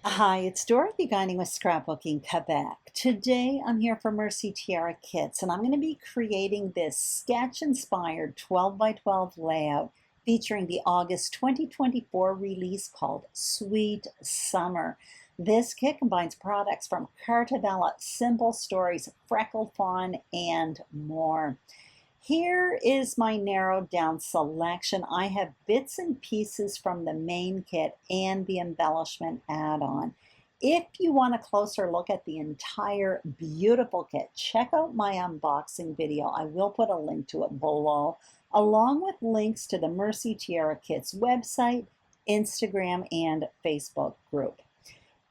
Hi, it's Dorothy Guining with Scrapbooking Quebec. Today I'm here for Mercy Tiara Kits, and I'm going to be creating this sketch-inspired 12 by 12 layout featuring the August 2024 release called Sweet Summer. This kit combines products from Carta Bella, Simple Stories, Freckled Fawn, and more. Here is my narrowed down selection. I have bits and pieces from the main kit and the embellishment add-on. If you want a closer look at the entire beautiful kit, check out my unboxing video. I will put a link to it below, along with links to the Mercy Tiara Kits website, Instagram, and Facebook group.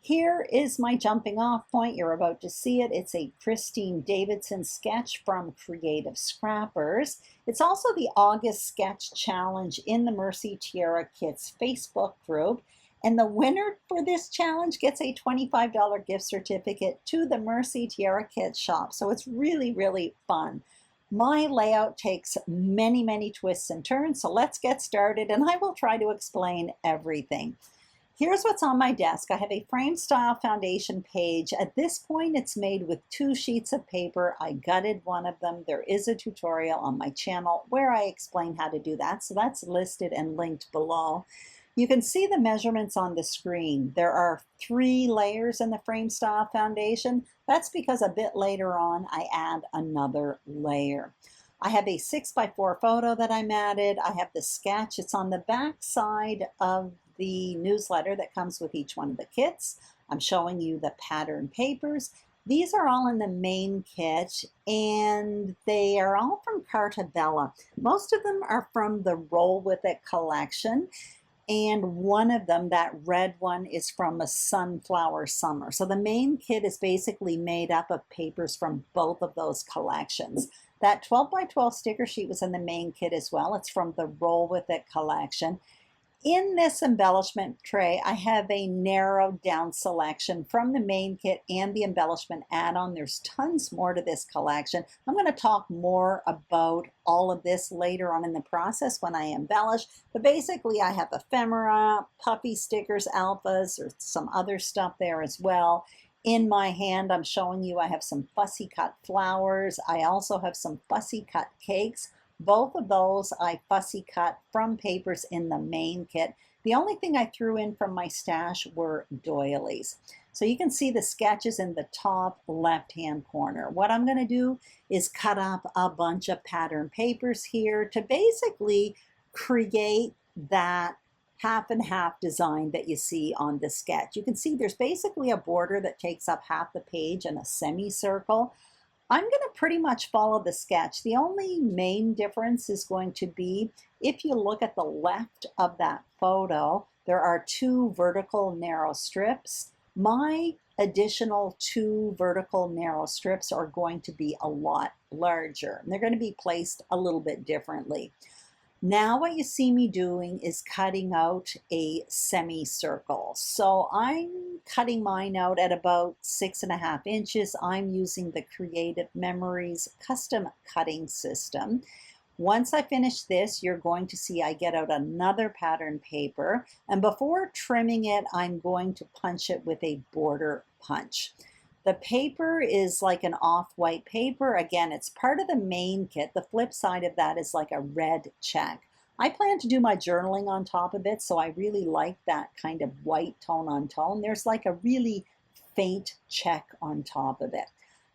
Here is my jumping off point. You're about to see it. It's a Kristine Davidson sketch from Creative Scrappers. It's also the August Sketch Challenge in the Mercy Tiara Kits Facebook group. And the winner for this challenge gets a $25 gift certificate to the Mercy Tiara Kits shop. So it's really, really fun. My layout takes many, many twists and turns. So let's get started and I will try to explain everything. Here's what's on my desk. I have a frame style foundation page. At this point, it's made with 2 sheets of paper. I gutted one of them. There is a tutorial on my channel where I explain how to do that. So that's listed and linked below. You can see the measurements on the screen. There are 3 layers in the frame style foundation. That's because a bit later on, I add another layer. I have a 6x4 photo that I'm added. I have the sketch. It's on the back side of the newsletter that comes with each one of the kits. I'm showing you the pattern papers. These are all in the main kit and they are all from Carta Bella. Most of them are from the Roll With It collection. And one of them, that red one, is from a Sunflower Summer. So the main kit is basically made up of papers from both of those collections. That 12 by 12 sticker sheet was in the main kit as well. It's from the Roll With It collection. In this embellishment tray, I have a narrowed down selection from the main kit and the embellishment add-on. There's tons more to this collection. I'm going to talk more about all of this later on in the process when I embellish. But basically, I have ephemera, puffy stickers, alphas, or some other stuff there as well. In my hand, I'm showing you I have some fussy cut flowers. I also have some fussy cut cakes. Both of those I fussy cut from papers in the main kit. The only thing I threw in from my stash were doilies. So you can see the sketches in the top left-hand corner. What I'm going to do is cut up a bunch of pattern papers here to basically create that half and half design that you see on the sketch. You can see there's basically a border that takes up half the page and a semicircle. I'm going to pretty much follow the sketch. The only main difference is going to be if you look at the left of that photo, there are 2 vertical narrow strips. My additional 2 vertical narrow strips are going to be a lot larger. And they're going to be placed a little bit differently. Now what you see me doing is cutting out a semicircle. So I'm cutting mine out at about 6.5 inches. I'm using the Creative Memories custom cutting system. Once I finish this, you're going to see I get out another pattern paper. And before trimming it, I'm going to punch it with a border punch. The paper is like an off-white paper. Again, it's part of the main kit. The flip side of that is like a red check. I plan to do my journaling on top of it, so I really like that kind of white tone on tone. There's like a really faint check on top of it.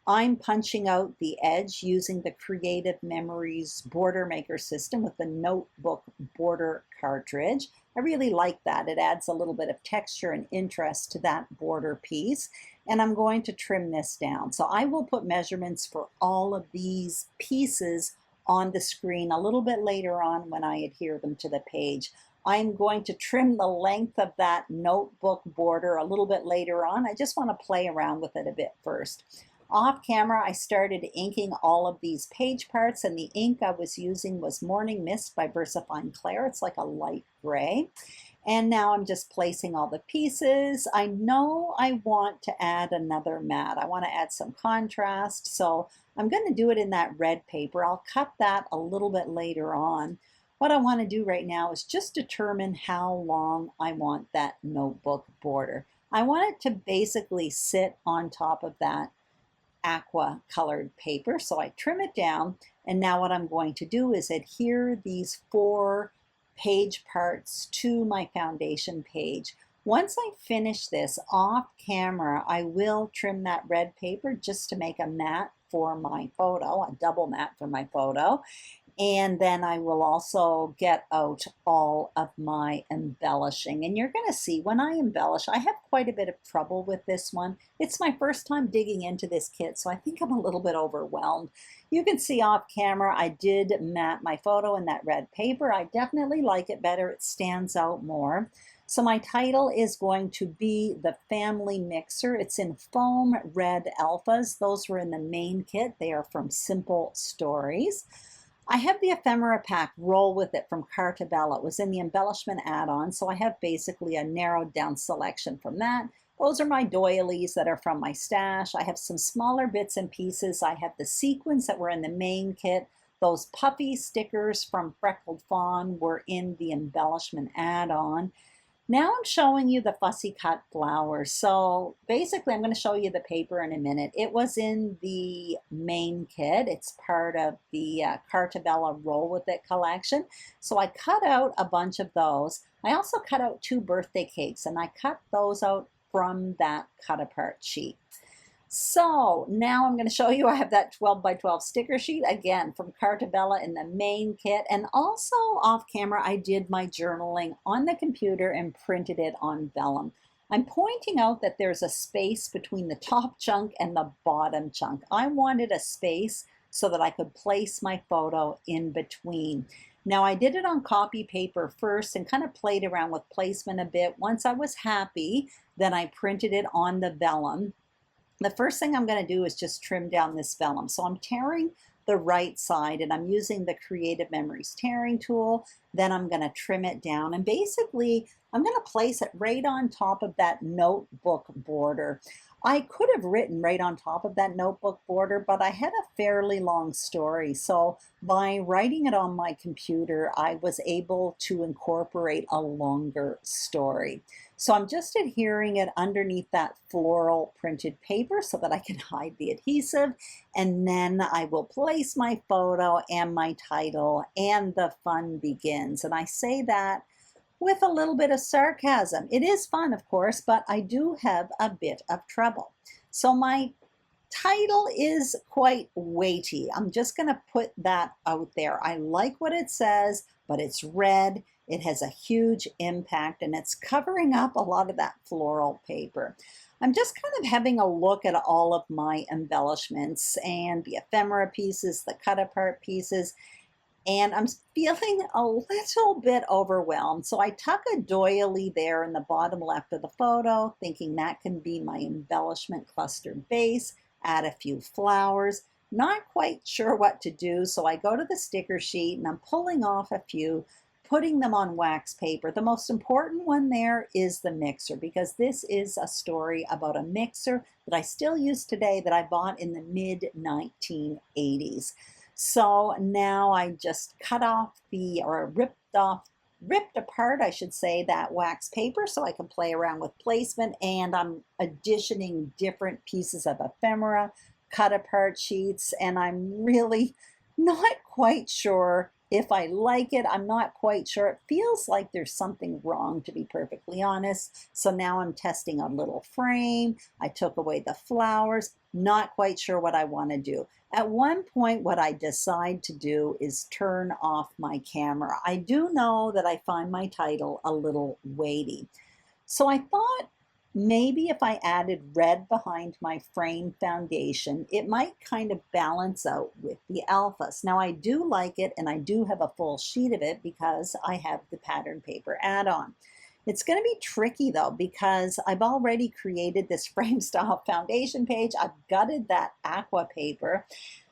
I'm punching out the edge using the Creative Memories border maker system with the notebook border cartridge. I really like that. It adds a little bit of texture and interest to that border piece. And I'm going to trim this down. So I will put measurements for all of these pieces on the screen a little bit later on when I adhere them to the page. I'm going to trim the length of that notebook border a little bit later on. I just want to play around with it a bit first. Off camera, I started inking all of these page parts, and the ink I was using was Morning Mist by VersaFine Clair. It's like a light gray. And now I'm just placing all the pieces. I know I want to add another mat. I want to add some contrast, so I'm going to do it in that red paper. I'll cut that a little bit later on. What I want to do right now is just determine how long I want that notebook border. I want it to basically sit on top of that aqua colored paper. So I trim it down, and now what I'm going to do is adhere these 4 page parts to my foundation page. Once I finish this off camera, I will trim that red paper just to make a mat for my photo, a double mat for my photo. And then I will also get out all of my embellishing. And you're going to see when I embellish, I have quite a bit of trouble with this one. It's my first time digging into this kit, so I think I'm a little bit overwhelmed. You can see off camera, I did mat my photo in that red paper. I definitely like it better. It stands out more. So my title is going to be The Family Mixer. It's in foam red alphas. Those were in the main kit. They are from Simple Stories. I have the ephemera pack Roll With It from Carta Bella. It was in the embellishment add-on, so I have basically a narrowed down selection from that. Those are my doilies that are from my stash. I have some smaller bits and pieces. I have the sequins that were in the main kit. Those puffy stickers from Freckled Fawn were in the embellishment add-on. Now I'm showing you the fussy cut flowers. So basically I'm going to show you the paper in a minute. It was in the main kit. It's part of the Carta Bella Roll With It collection. So I cut out a bunch of those. I also cut out 2 birthday cakes, and I cut those out from that cut apart sheet. So now I'm going to show you, I have that 12 by 12 sticker sheet again from Carta Bella in the main kit, and also off camera I did my journaling on the computer and printed it on vellum. I'm pointing out that there's a space between the top chunk and the bottom chunk. I wanted a space so that I could place my photo in between. Now I did it on copy paper first and kind of played around with placement a bit. Once I was happy, then I printed it on the vellum. The first thing I'm going to do is just trim down this vellum. So I'm tearing the right side, and I'm using the Creative Memories tearing tool. Then I'm going to trim it down, and basically I'm going to place it right on top of that notebook border. I could have written right on top of that notebook border, but I had a fairly long story. So by writing it on my computer, I was able to incorporate a longer story. So I'm just adhering it underneath that floral printed paper so that I can hide the adhesive. And then I will place my photo and my title, and the fun begins. And I say that with a little bit of sarcasm. It is fun, of course, but I do have a bit of trouble. So my title is quite weighty. I'm just going to put that out there. I like what it says, but it's red. It has a huge impact, and it's covering up a lot of that floral paper. I'm just kind of having a look at all of my embellishments and the ephemera pieces, the cut apart pieces, and I'm feeling a little bit overwhelmed. So I tuck a doily there in the bottom left of the photo, thinking that can be my embellishment clustered base. Add a few flowers. Not quite sure what to do, so I go to the sticker sheet and I'm pulling off a few, putting them on wax paper. The most important one there is the mixer, because this is a story about a mixer that I still use today that I bought in the mid-1980s. So now I just cut off ripped apart, I should say, that wax paper so I can play around with placement, and I'm additioning different pieces of ephemera, cut apart sheets, and I'm really not quite sure if I like it. I'm not quite sure. It feels like there's something wrong, to be perfectly honest. So now I'm testing a little frame. I took away the flowers. Not quite sure what I want to do. At one point, what I decide to do is turn off my camera. I do know that I find my title a little weighty. So I thought maybe if I added red behind my frame foundation, it might kind of balance out with the alphas. Now I do like it, and I do have a full sheet of it because I have the pattern paper add-on. It's going to be tricky though, because I've already created this frame style foundation page. I've gutted that aqua paper.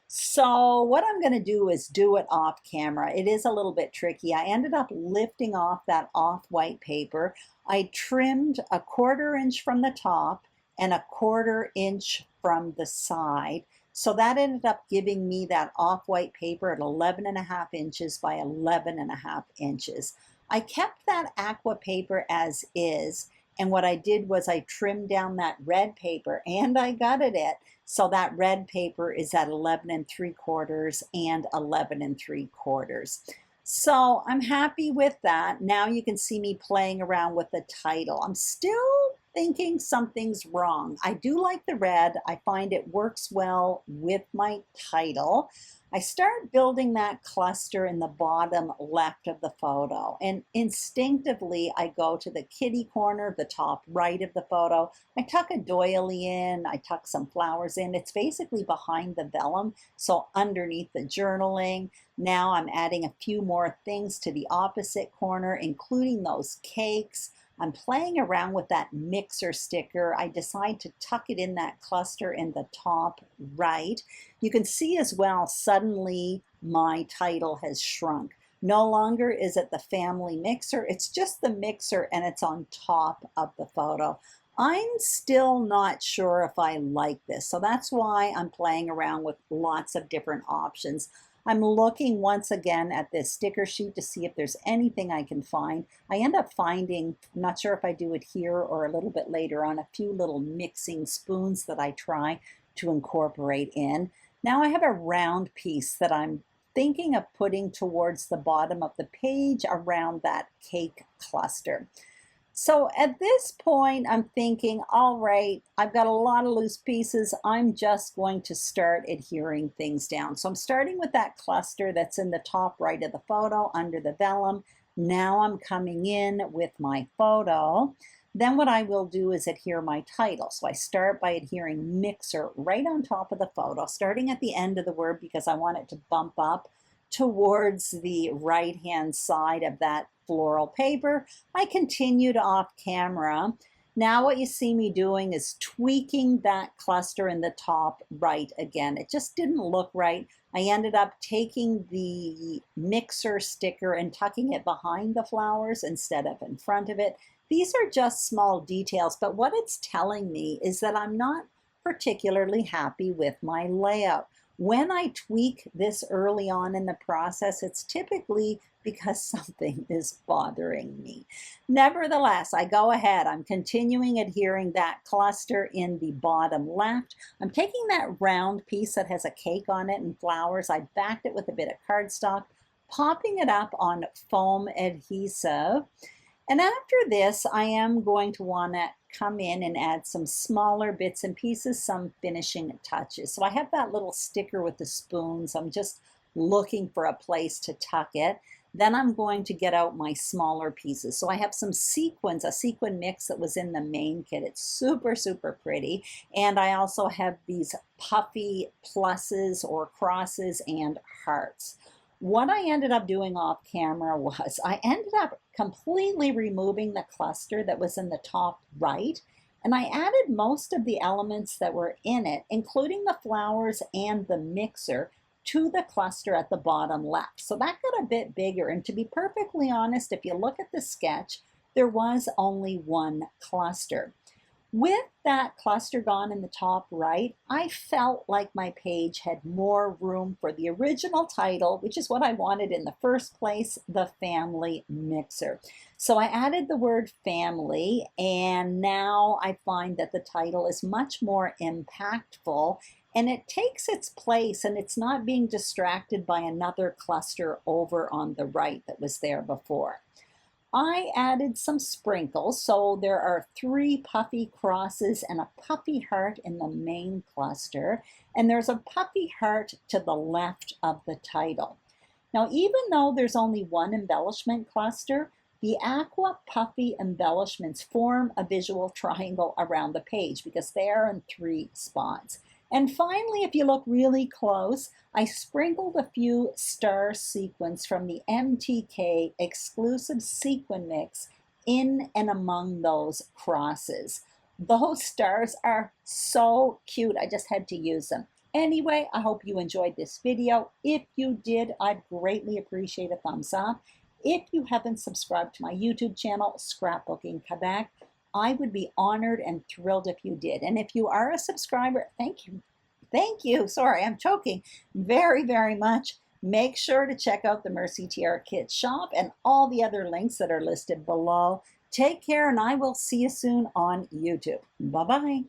So what I'm going to do is do it off camera. It is a little bit tricky. I ended up lifting off that off-white paper. I trimmed a 1/4 inch from the top and a 1/4 inch from the side. So that ended up giving me that off-white paper at 11.5 inches by 11.5 inches. I kept that aqua paper as is, And what I did was I trimmed down that red paper and I gutted it. So that red paper is at 11 3/4 and 11 3/4. So I'm happy with that. Now you can see me playing around with the title. I'm still thinking something's wrong. I do like the red. I find it works well with my title. I start building that cluster in the bottom left of the photo, and instinctively I go to the kitty corner, the top right of the photo. I tuck a doily in, I tuck some flowers in. It's basically behind the vellum, so underneath the journaling. Now I'm adding a few more things to the opposite corner, including those cakes. I'm playing around with that mixer sticker. I decide to tuck it in that cluster in the top right. You can see as well, suddenly my title has shrunk. No longer is it the family mixer, it's just the mixer and it's on top of the photo. I'm still not sure if I like this, so that's why I'm playing around with lots of different options. I'm looking once again at this sticker sheet to see if there's anything I can find. I end up finding, I'm not sure if I do it here or a little bit later on, a few little mixing spoons that I try to incorporate in. Now I have a round piece that I'm thinking of putting towards the bottom of the page around that cake cluster. So at this point, I'm thinking, all right, I've got a lot of loose pieces. I'm just going to start adhering things down. So I'm starting with that cluster that's in the top right of the photo under the vellum. Now I'm coming in with my photo. Then what I will do is adhere my title. So I start by adhering mixer right on top of the photo, starting at the end of the word because I want it to bump up towards the right-hand side of that floral paper. I continued off camera. Now what you see me doing is tweaking that cluster in the top right again. It just didn't look right. I ended up taking the mixer sticker and tucking it behind the flowers instead of in front of it. These are just small details, but what it's telling me is that I'm not particularly happy with my layout. When I tweak this early on in the process, it's typically because something is bothering me. Nevertheless, I go ahead. I'm continuing adhering that cluster in the bottom left. I'm taking that round piece that has a cake on it and flowers. I backed it with a bit of cardstock, popping it up on foam adhesive. And after this, I am going to want to come in and add some smaller bits and pieces, some finishing touches. So I have that little sticker with the spoons. I'm just looking for a place to tuck it. Then I'm going to get out my smaller pieces. So I have some sequins, a sequin mix that was in the main kit. It's super, super pretty. And I also have these puffy pluses or crosses and hearts. What I ended up doing off camera was I ended up completely removing the cluster that was in the top right, and I added most of the elements that were in it, including the flowers and the mixer, to the cluster at the bottom left. So that got a bit bigger, and to be perfectly honest, if you look at the sketch, there was only one cluster. With that cluster gone in the top right, I felt like my page had more room for the original title, which is what I wanted in the first place, the family mixer. So I added the word family, and now I find that the title is much more impactful and it takes its place and it's not being distracted by another cluster over on the right that was there before. I added some sprinkles, so there are 3 puffy crosses and a puffy heart in the main cluster, and there's a puffy heart to the left of the title. Now, even though there's only one embellishment cluster, the aqua puffy embellishments form a visual triangle around the page because they are in 3 spots. And finally, if you look really close, I sprinkled a few star sequins from the MTK exclusive sequin mix in and among those crosses. Those stars are so cute. I just had to use them. Anyway, I hope you enjoyed this video. If you did, I'd greatly appreciate a thumbs up. If you haven't subscribed to my YouTube channel, Scrapbooking Quebec, I would be honored and thrilled if you did. And if you are a subscriber, thank you. Thank you. Sorry, I'm choking very, very much. Make sure to check out the Mercy Tiara Kits shop and all the other links that are listed below Take care, and I will see you soon on YouTube. Bye-bye.